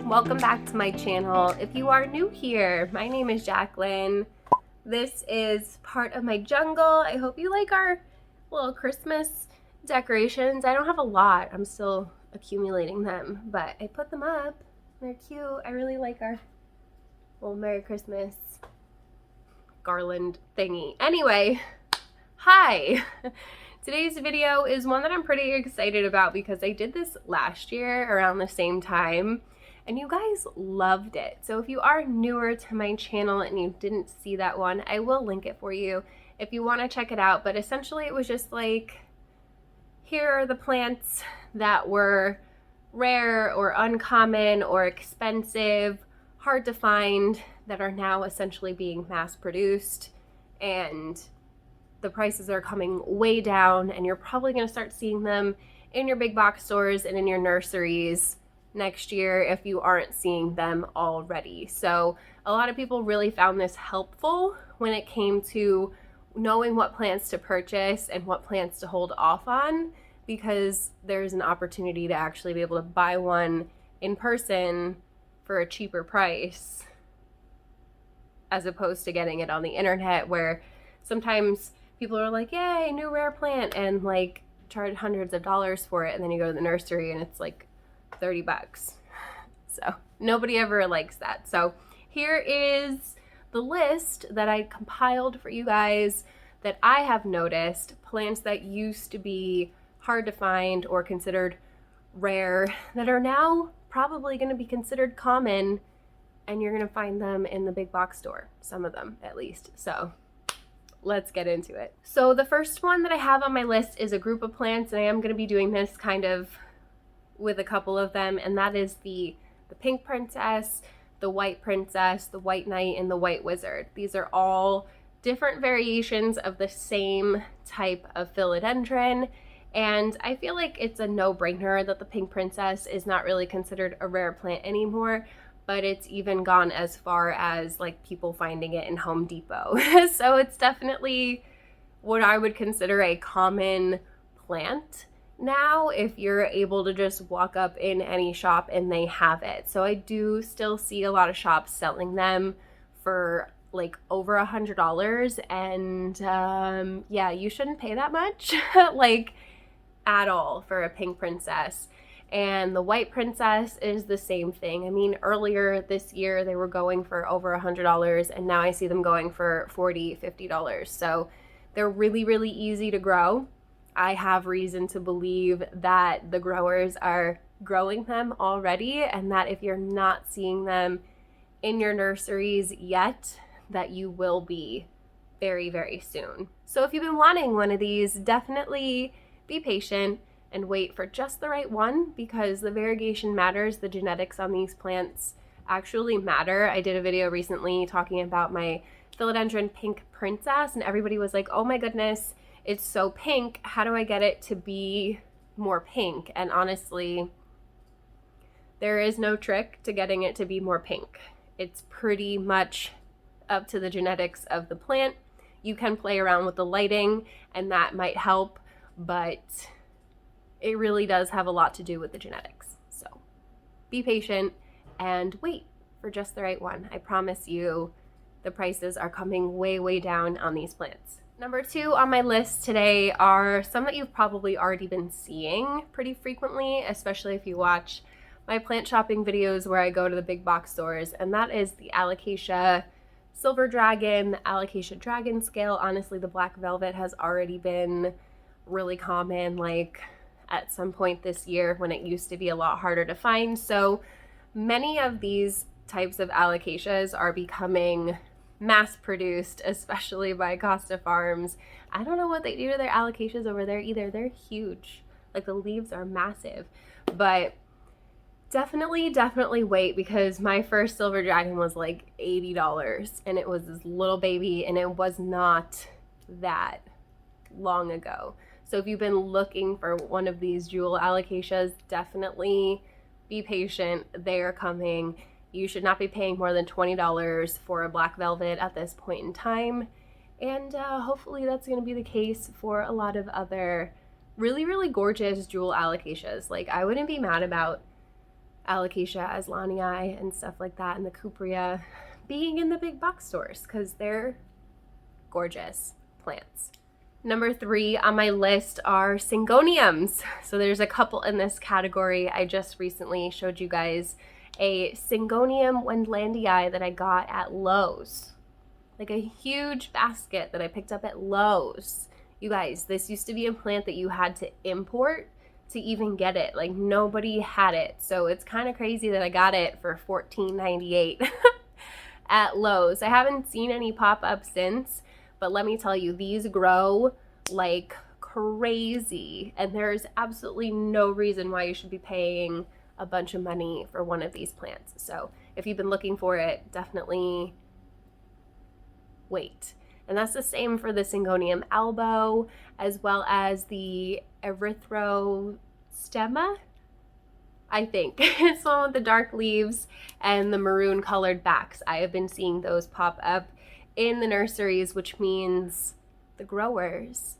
Welcome back to my channel. If you are new here, my name is Jacqueline. This is part of my jungle. I hope you like our little Christmas decorations. I don't have a lot. I'm still accumulating them, but I put them up. They're cute. I really like our little Merry Christmas garland thingy. Anyway, hi. Today's video is one that I'm pretty excited about because I did this last year around the same time and you guys loved it. So if you are newer to my channel and you didn't see that one, I will link it for you if you want to check it out. But essentially it was just like, here are the plants that were rare or uncommon or expensive, hard to find, that are now essentially being mass produced, and the prices are coming way down, and you're probably going to start seeing them in your big box stores and in your nurseries next year if you aren't seeing them already. So a lot of people really found this helpful when it came to knowing what plants to purchase and what plants to hold off on, because there's an opportunity to actually be able to buy one in person for a cheaper price as opposed to getting it on the internet, where sometimes people are like, yay, new rare plant, and like charge hundreds of dollars for it, and then you go to the nursery and it's like 30 bucks. So nobody ever likes that. So here is the list that I compiled for you guys that I have noticed, plants that used to be hard to find or considered rare that are now probably going to be considered common, and you're going to find them in the big box store, some of them at least. So let's get into it. So the first one that I have on my list is a group of plants, and I am going to be doing this kind of with a couple of them, and that is the pink princess, the white princess, the white knight, and the white wizard. These are all different variations of the same type of philodendron, and I feel like it's a no-brainer that the pink princess is not really considered a rare plant anymore, but it's even gone as far as like people finding it in Home Depot. So it's definitely what I would consider a common plant now, if you're able to just walk up in any shop and they have it. So I do still see a lot of shops selling them for like over $100, and yeah, you shouldn't pay that much like at all for a pink princess. And the white princess is the same thing. I mean, earlier this year they were going for over $100, and now I see them going for $40, $50. So they're really, really easy to grow. I have reason to believe that the growers are growing them already, and that if you're not seeing them in your nurseries yet, that you will be very, very soon. So if you've been wanting one of these, definitely be patient and wait for just the right one, because the variegation matters. The genetics on these plants actually matter. I did a video recently talking about my philodendron pink princess, and everybody was like, oh my goodness, it's so pink. How do I get it to be more pink? And honestly, there is no trick to getting it to be more pink. It's pretty much up to the genetics of the plant. You can play around with the lighting and that might help, but it really does have a lot to do with the genetics. So be patient and wait for just the right one. I promise you the prices are coming way, way down on these plants. Number 2 on my list today are some that you've probably already been seeing pretty frequently, especially if you watch my plant shopping videos where I go to the big box stores, and that is the Alocasia Silver Dragon, the Alocasia Dragon Scale. Honestly, the black velvet has already been really common, like at some point this year when it used to be a lot harder to find. So many of these types of Alocasias are becoming mass produced, especially by Costa Farms. I don't know what they do to their Alocasias over there either. They're huge. Like the leaves are massive, but definitely wait, because my first silver dragon was like $80, and it was this little baby, and it was not that long ago. So if you've been looking for one of these jewel Alocasias, definitely be patient. They are coming. You should not be paying more than $20 for a black velvet at this point in time. And hopefully that's going to be the case for a lot of other really, really gorgeous jewel Alocasias. Like, I wouldn't be mad about Alocasia aslanii and stuff like that, and the cuprea being in the big box stores because they're gorgeous plants. Number 3 on my list are Syngoniums. So there's a couple in this category. I just recently showed you guys a Syngonium wendlandii that I got at Lowe's. Like a huge basket that I picked up at Lowe's. You guys, this used to be a plant that you had to import to even get it. Like nobody had it. So it's kind of crazy that I got it for $14.98 at Lowe's. I haven't seen any pop up since, but let me tell you, these grow like crazy, and there's absolutely no reason why you should be paying a bunch of money for one of these plants. So if you've been looking for it, definitely wait. And that's the same for the Syngonium albo, as well as the Erythrostema, I think. It's the one with the dark leaves and the maroon colored backs. I have been seeing those pop up in the nurseries, which means the growers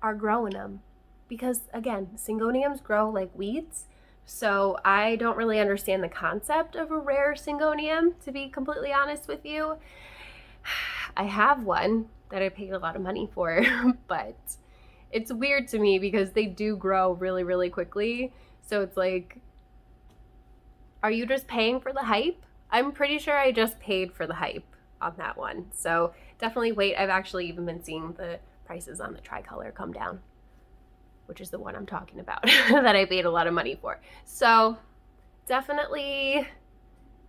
are growing them. Because again, Syngoniums grow like weeds. So I don't really understand the concept of a rare Syngonium, to be completely honest with you. I have one that I paid a lot of money for, but it's weird to me because they do grow really, really quickly. So it's like, are you just paying for the hype? I'm pretty sure I just paid for the hype on that one. So definitely wait. I've actually even been seeing the prices on the tricolor come down, which is the one I'm talking about that I paid a lot of money for. So definitely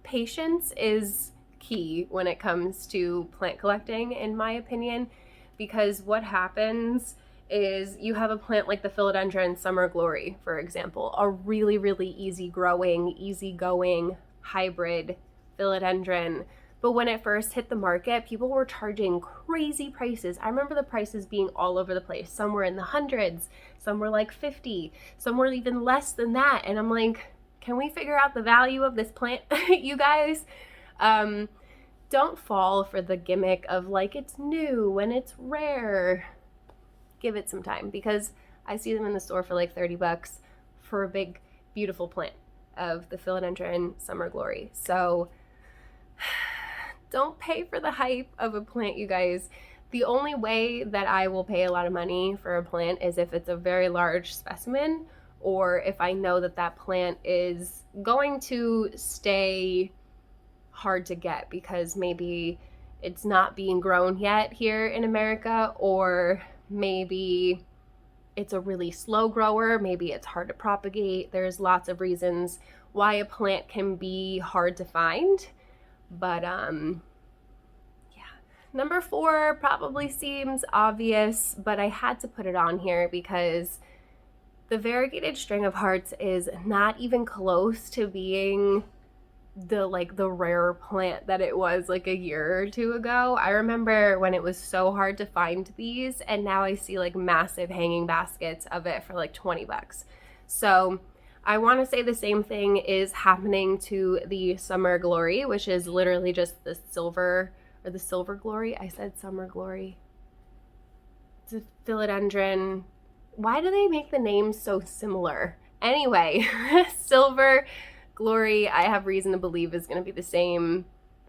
patience is key when it comes to plant collecting, in my opinion, because what happens is you have a plant like the Philodendron Summer Glory, for example, a really, really easy growing, easy going hybrid philodendron. But when it first hit the market, people were charging crazy prices. I remember the prices being all over the place. Some were in the hundreds, some were like 50, some were even less than that. And I'm like, can we figure out the value of this plant, you guys? Don't fall for the gimmick of like it's new and it's rare. Give it some time, because I see them in the store for like 30 bucks for a big, beautiful plant of the Philodendron Summer Glory. So don't pay for the hype of a plant, you guys. The only way that I will pay a lot of money for a plant is if it's a very large specimen, or if I know that that plant is going to stay hard to get because maybe it's not being grown yet here in America, or maybe it's a really slow grower, maybe it's hard to propagate. There's lots of reasons why a plant can be hard to find. But yeah. Number 4 probably seems obvious, but I had to put it on here because the variegated string of hearts is not even close to being the rare plant that it was like a year or two ago. I remember when it was so hard to find these, and now I see like massive hanging baskets of it for like 20 bucks. So I want to say the same thing is happening to the Summer Glory, which is literally just the silver, or the Silver Glory. I said Summer Glory. It's a philodendron. Why do they make the names so similar? Anyway, Silver Glory, I have reason to believe is going to be the same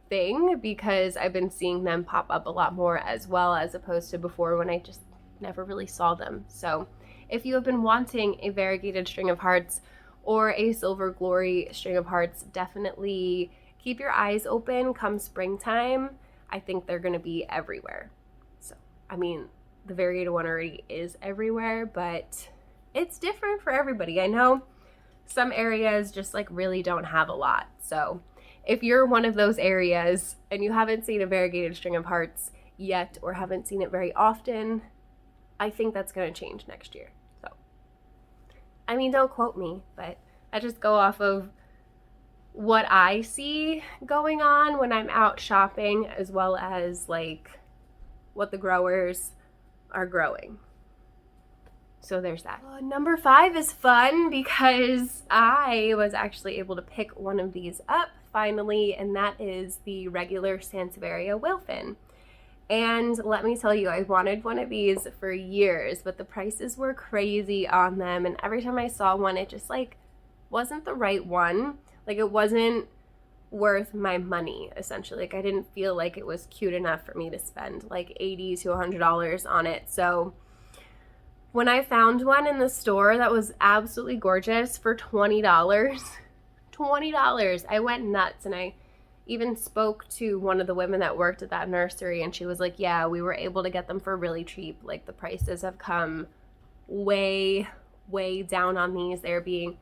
thing because I've been seeing them pop up a lot more as well, as opposed to before when I just never really saw them. So if you have been wanting a variegated string of hearts or a Silver Glory string of hearts, definitely keep your eyes open come springtime. I think they're going to be everywhere. So, I mean, the variegated one already is everywhere, but it's different for everybody. I know some areas just like really don't have a lot. So if you're one of those areas and you haven't seen a variegated string of hearts yet, or haven't seen it very often, I think that's going to change next year. So, I mean, don't quote me, but I just go off of what I see going on when I'm out shopping, as well as like what the growers are growing. So there's that. Number 5 is fun because I was actually able to pick one of these up finally, and that is the regular Sansevieria Whle Fin. And let me tell you, I wanted one of these for years, but the prices were crazy on them, and every time I saw one, it just like wasn't the right one. Like, it wasn't worth my money, essentially. Like, I didn't feel like it was cute enough for me to spend like $80 to $100 on it. So when I found one in the store that was absolutely gorgeous for $20, I went nuts. And I even spoke to one of the women that worked at that nursery, and she was like, yeah, we were able to get them for really cheap. Like, the prices have come way down on these. They're being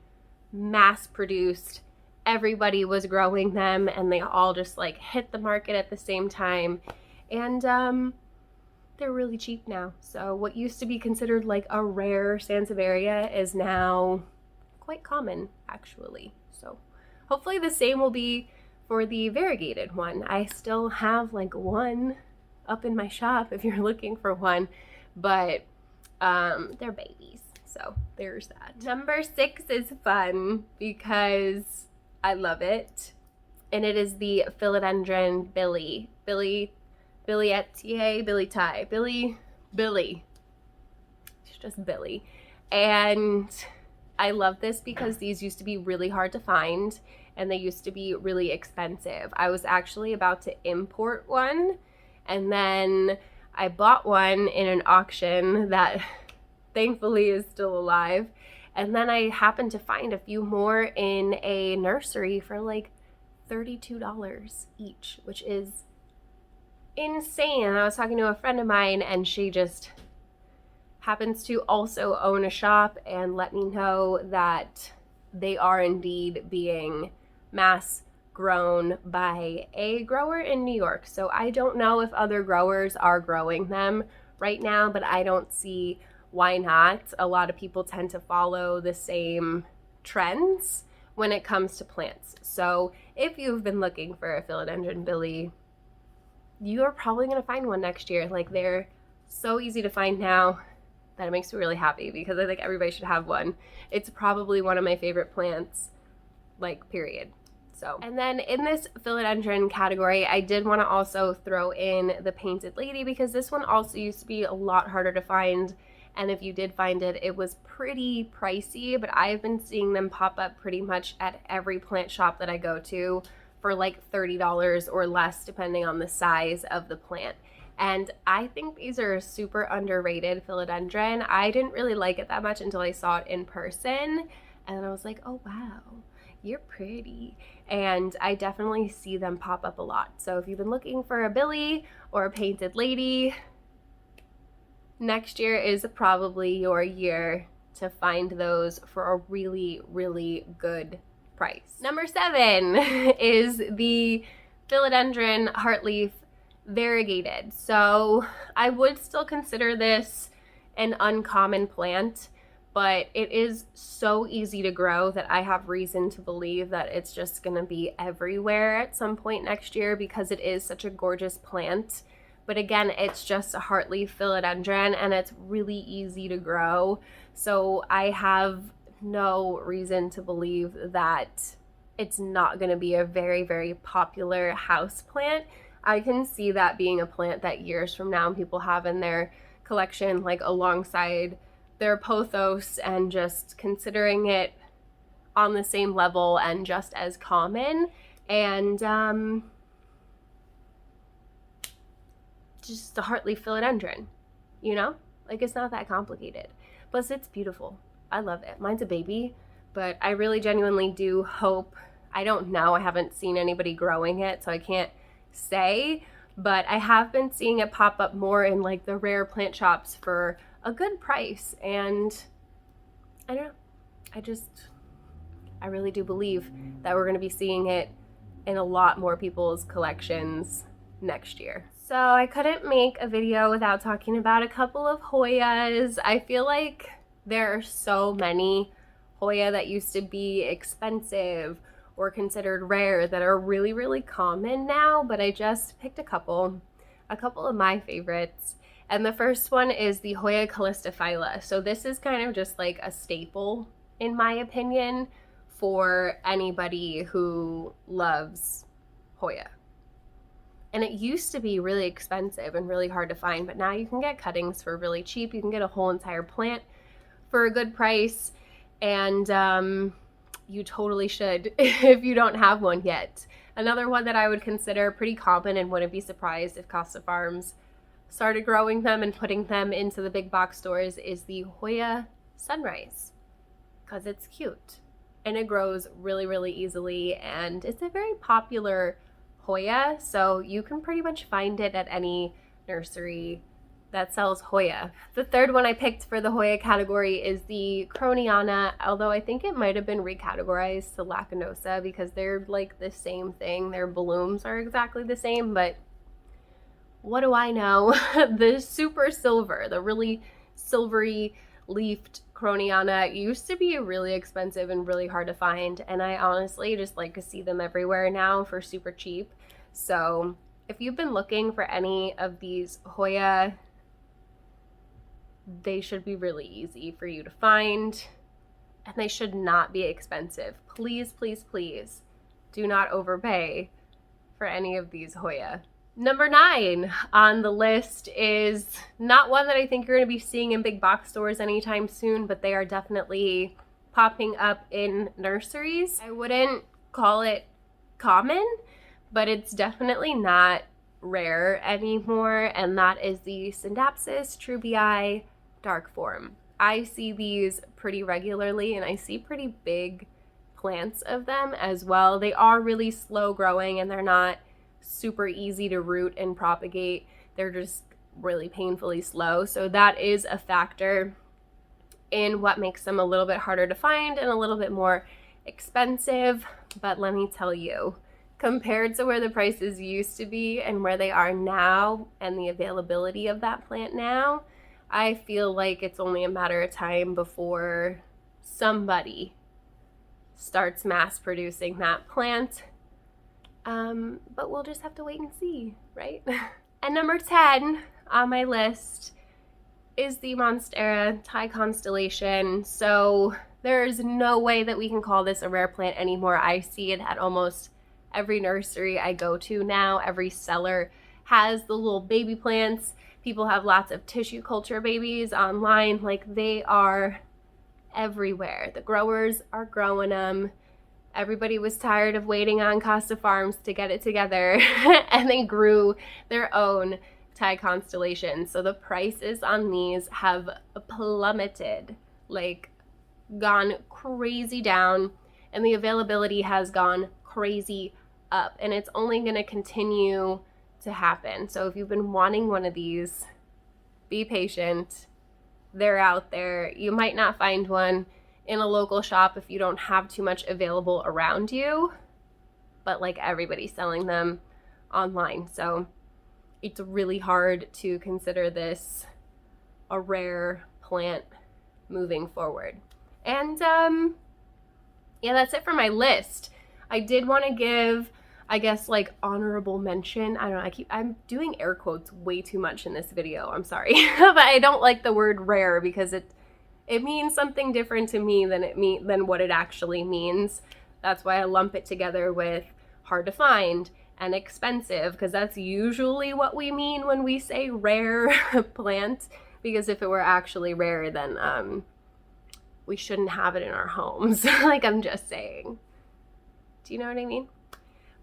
mass produced. Everybody was growing them, and they all just like hit the market at the same time. And they're really cheap now. So what used to be considered like a rare Sansevieria is now quite common, actually. So hopefully the same will be for the variegated one. I still have like one up in my shop if you're looking for one, but they're babies. So there's that. Number 6 is fun because I love it. And it is the Philodendron billietiae. It's just Billy. And I love this because these used to be really hard to find, and they used to be really expensive. I was actually about to import one, and then I bought one in an auction that thankfully is still alive. And then I happened to find a few more in a nursery for like $32 each, which is insane. And I was talking to a friend of mine, and she just happens to also own a shop and let me know that they are indeed being mass grown by a grower in New York. So I don't know if other growers are growing them right now, but I don't see why not. A lot of people tend to follow the same trends when it comes to plants. So if you've been looking for a Philodendron Billy, you are probably going to find one next year. Like, they're so easy to find now that it makes me really happy, because I think everybody should have one. It's probably one of my favorite plants, like, period. So, and then in this Philodendron category, I did want to also throw in the Painted Lady, because this one also used to be a lot harder to find. And if you did find it, it was pretty pricey, but I've been seeing them pop up pretty much at every plant shop that I go to for like $30 or less, depending on the size of the plant. And I think these are a super underrated philodendron. I didn't really like it that much until I saw it in person, and I was like, oh wow, you're pretty. And I definitely see them pop up a lot. So if you've been looking for a Billy or a Painted Lady, next year is probably your year to find those for a really good price. Number 7 is the Philodendron Heartleaf Variegated. So I would still consider this an uncommon plant, but it is so easy to grow that I have reason to believe that it's just gonna be everywhere at some point next year, because it is such a gorgeous plant. But again, it's just a heartleaf philodendron, and it's really easy to grow. So I have no reason to believe that it's not going to be a very popular house plant. I can see that being a plant that years from now people have in their collection, like alongside their pothos, and just considering it on the same level and just as common. And just a heartleaf philodendron, you know? Like, it's not that complicated. Plus, it's beautiful. I love it. Mine's a baby, but I really genuinely do hope, I don't know, I haven't seen anybody growing it, so I can't say, but I have been seeing it pop up more in like the rare plant shops for a good price. And I don't know, I really do believe that we're going to be seeing it in a lot more people's collections next year. So I couldn't make a video without talking about a couple of Hoyas. I feel like there are so many Hoya that used to be expensive or considered rare that are really common now, but I just picked a couple of my favorites. And the first one is the Hoya callistophylla. So this is kind of just like a staple, in my opinion, for anybody who loves Hoya. And it used to be really expensive and really hard to find, but now you can get cuttings for really cheap. You can get a whole entire plant for a good price. And you totally should if you don't have one yet. Another one that I would consider pretty common and wouldn't be surprised if Costa Farms started growing them and putting them into the big box stores is the Hoya Sunrise, because it's cute and it grows really, really easily, and it's a very popular Hoya, so you can pretty much find it at any nursery that sells Hoya. The third one I picked for the Hoya category is the Croniana, although I think it might have been recategorized to Lacanosa because they're like the same thing. Their blooms are exactly the same, but what do I know? The super silver, the really silvery leafed Croniana used to be really expensive and really hard to find, and I honestly just like to see them everywhere now for super cheap. So if you've been looking for any of these Hoya, they should be really easy for you to find, and they should not be expensive. Please, please, please do not overpay for any of these Hoya. Number 9 on the list is not one that I think you're going to be seeing in big box stores anytime soon, but they are definitely popping up in nurseries. I wouldn't call it common, but it's definitely not rare anymore, and that is the Scindapsus treubii dark form. I see these pretty regularly, and I see pretty big plants of them as well. They are really slow growing, and they're not super easy to root and propagate. They're just really painfully slow. So that is a factor in what makes them a little bit harder to find and a little bit more expensive. But let me tell you, compared to where the prices used to be and where they are now and the availability of that plant now, I feel like it's only a matter of time before somebody starts mass producing that plant. But we'll just have to wait and see, right? And number 10 on my list is the Monstera Thai Constellation. So there's no way that we can call this a rare plant anymore. I see it at almost every nursery I go to now. Every seller has the little baby plants. People have lots of tissue culture babies online. Like, they are everywhere. The growers are growing them. Everybody was tired of waiting on Costa Farms to get it together, and they grew their own Thai Constellation. So the prices on these have plummeted, like gone crazy down, and the availability has gone crazy up, and it's only going to continue to happen. So if you've been wanting one of these, be patient. They're out there. You might not find one in a local shop if you don't have too much available around you, but like, everybody's selling them online. So it's really hard to consider this a rare plant moving forward. And yeah, that's it for my list. I did want to give, I guess, like, honorable mention. I don't know, I'm doing air quotes way too much in this video. I'm sorry. But I don't like the word rare because it means something different to me than what it actually means. That's why I lump it together with hard to find and expensive, because that's usually what we mean when we say rare plant. Because if it were actually rare, then we shouldn't have it in our homes. Like, I'm just saying. Do you know what I mean?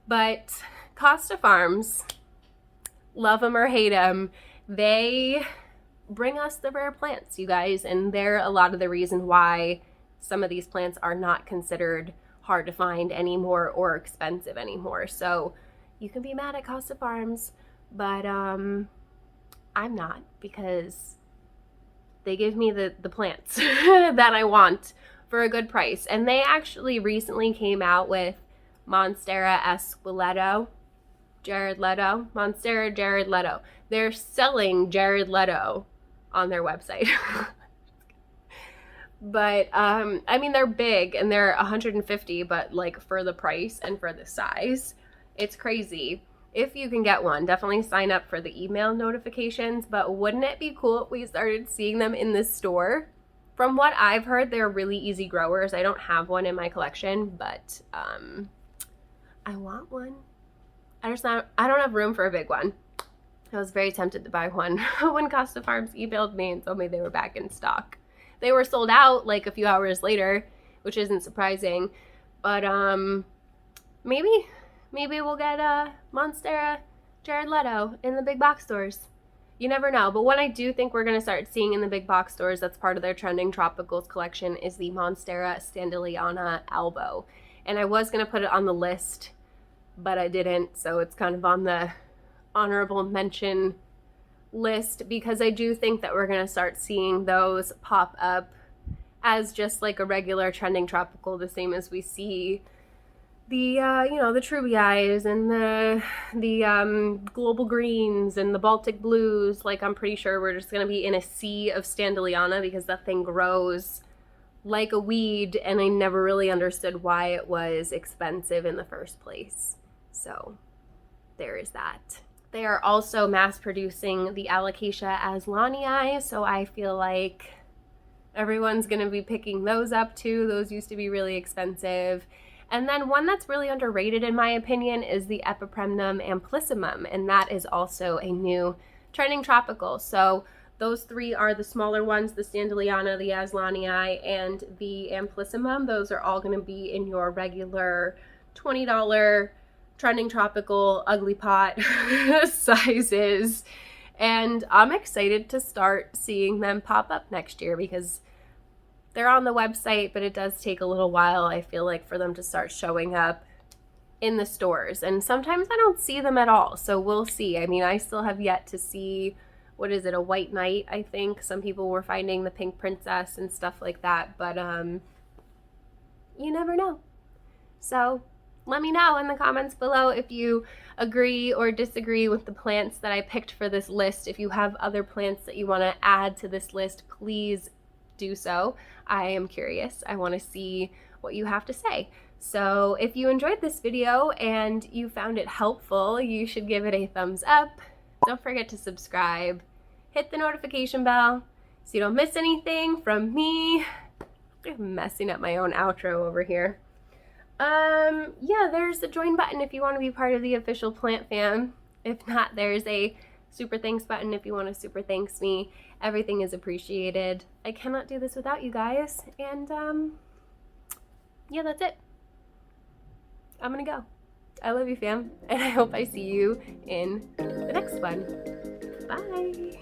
But Costa Farms, love them or hate them, they bring us the rare plants, you guys, and they're a lot of the reason why some of these plants are not considered hard to find anymore or expensive anymore. So you can be mad at Costa Farms, but I'm not, because they give me the plants that I want for a good price. And they actually recently came out with Monstera Monstera Jared Leto. They're selling Jared Leto on their website. But I mean, they're big and they're 150, but like, for the price and for the size, it's crazy. If you can get one, definitely sign up for the email notifications. But wouldn't it be cool if we started seeing them in the store? From what I've heard, they're really easy growers. I don't have one in my collection, but I want one. I don't have room for a big one. I was very tempted to buy one when Costa Farms emailed me and told me they were back in stock. They were sold out like a few hours later, which isn't surprising, But maybe we'll get Monstera Jared Leto in the big box stores. You never know. But what I do think we're going to start seeing in the big box stores that's part of their trending tropicals collection is the Monstera Standeliana Albo. And I was going to put it on the list, but I didn't. So it's kind of on the honorable mention list, because I do think that we're going to start seeing those pop up as just like a regular trending tropical, the same as we see the you know, the treubii and the global greens and the Baltic blues. Like, I'm pretty sure we're just gonna be in a sea of Standeliana because that thing grows like a weed, and I never really understood why it was expensive in the first place. So there is that. They are also mass producing the Alocasia aslanii, so I feel like everyone's gonna be picking those up too. Those used to be really expensive. And then one that's really underrated in my opinion is the Epipremnum amplissimum, and that is also a new trending tropical. So those three are the smaller ones, the Standeliana, the aslanii, and the amplissimum. Those are all going to be in your regular $20 trending tropical ugly pot sizes. And I'm excited to start seeing them pop up next year because they're on the website, but it does take a little while, I feel like, for them to start showing up in the stores. And sometimes I don't see them at all, so we'll see. I mean, I still have yet to see, what is it, a white knight, I think. Some people were finding the pink princess and stuff like that, but you never know. So let me know in the comments below if you agree or disagree with the plants that I picked for this list. If you have other plants that you want to add to this list, please do so. I am curious. I want to see what you have to say. So if you enjoyed this video and you found it helpful, you should give it a thumbs up. Don't forget to subscribe. Hit the notification bell so you don't miss anything from me. I'm messing up my own outro over here. Yeah, there's the join button if you want to be part of the official plant fam. If not, there's a super thanks button if you want to super thanks me. Everything is appreciated. I cannot do this without you guys. And yeah, that's it. I'm gonna go. I love you, fam, and I hope I see you in the next one. Bye.